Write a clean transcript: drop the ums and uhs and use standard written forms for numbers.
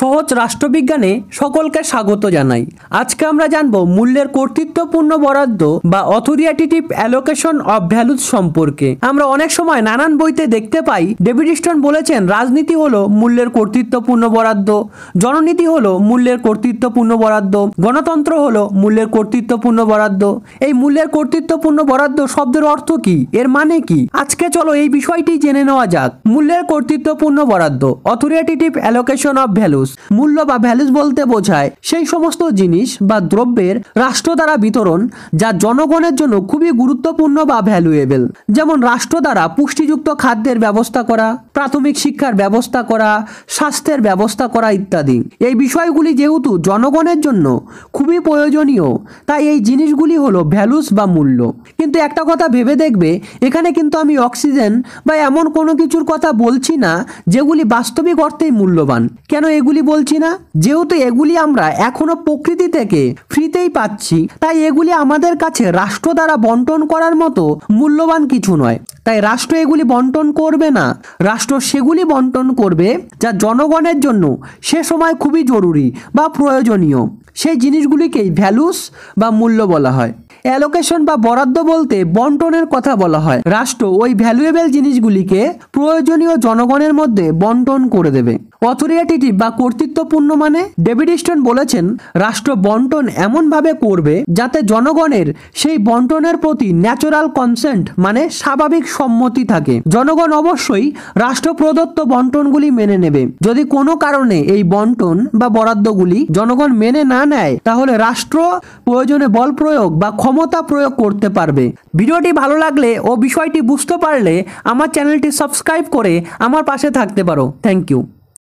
সহজ রাষ্ট্রবিজ্ঞানে সকলকে স্বাগত জানাই। আজকে আমরা জানব মূল্যের কর্তৃত্বপূর্ণ বরাদ্দ বা অথরিটেটিভ অ্যালোকেশন অফ ভ্যালুস সম্পর্কে। আমরা অনেক সময় নানান বইতে দেখতে পাই ডেভিড স্টোন বলেছেন রাজনীতি হলো মূল্যের কর্তৃত্বপূর্ণ বরাদ্দ, জননীতি হলো মূল্যের কর্তৃত্বপূর্ণ বরাদ্দ, গণতন্ত্র হলো মূল্যের কর্তৃত্বপূর্ণ বরাদ্দ। এই মূল্যের কর্তৃত্বপূর্ণ বরাদ্দ শব্দের অর্থ কি, এর মানে কি? আজকে চলো এই বিষয়টি জেনে নেওয়া যাক। মূল্যের কর্তৃত্বপূর্ণ বরাদ্দ অথরিটেটিভ অ্যালোকেশন অফ ভ্যালুস। মূল্য বা ভ্যালুস বলতে বোঝায় সেই সমস্ত জিনিস বা দ্রব্যের রাষ্ট্র দ্বারা বিতরণ যা জনগণের জন্য খুবই গুরুত্বপূর্ণ বা ভ্যালুয়েবল। যেমন রাষ্ট্র দ্বারা পুষ্টিযুক্ত খাদ্যের ব্যবস্থা করা, প্রাথমিক শিক্ষার ব্যবস্থা করা, স্বাস্থ্যের ব্যবস্থা করা ইত্যাদি। এই বিষয়গুলি যেহেতু জনগণের জন্য খুবই প্রয়োজনীয়, তাই এই জিনিসগুলি হলো ভ্যালুস বা মূল্য। কিন্তু একটা কথা ভেবে দেখবে, এখানে কিন্তু আমি অক্সিজেন বা এমন কোনো কিছুর কথা বলছি না যেগুলি বাস্তবিক অর্থেই মূল্যবান। কেন এগুলি বলছি না? যেহেতু এগুলি আমরা এখনো প্রকৃতি থেকে ফ্রিতেই পাচ্ছি, তাই এগুলি আমাদের কাছে রাষ্ট্র দ্বারা বন্টন করার মতো মূল্যবান কিছু নয়। তাই রাষ্ট্র এগুলি বন্টন করবে না, রাষ্ট্র সেগুলি বন্টন করবে যা জনগণের জন্য সে সময় খুবই জরুরি বা প্রয়োজনীয়। সেই জিনিসগুলিকেই ভ্যালুস বা মূল্য বলা হয়। অ্যালোকেশন বা বরাদ্দ বলতে বন্টনের কথা বলা হয়। রাষ্ট্র ওই ভ্যালুয়েবল জিনিসগুলিকে প্রয়োজনীয় জনগণের মধ্যে বন্টন করে দেবে। অথরিটেটিভ বা কর্তৃত্বপূর্ণ মানে ডেভিড স্টোন বলেছেন রাষ্ট্র বন্টন এমনভাবে করবে যাতে জনগণের সেই বন্টনের প্রতি ন্যাচারাল কনসেন্ট মানে স্বাভাবিক সম্মতি থাকে। জনগণ অবশ্যই রাষ্ট্র প্রদত্ত বন্টনগুলি মেনে নেবে। যদি কোনো কারণে এই বন্টন বা বরাদ্দগুলি জনগণ মেনে না নেয়, তাহলে রাষ্ট্র প্রয়োজনে বল প্রয়োগ বা ক্ষমতা প্রয়োগ করতে পারবে। ভিডিওটি ভালো লাগলে ও বিষয়টি বুঝতে পারলে আমার চ্যানেলটি সাবস্ক্রাইব করে আমার পাশে থাকতে পারো। Thank you.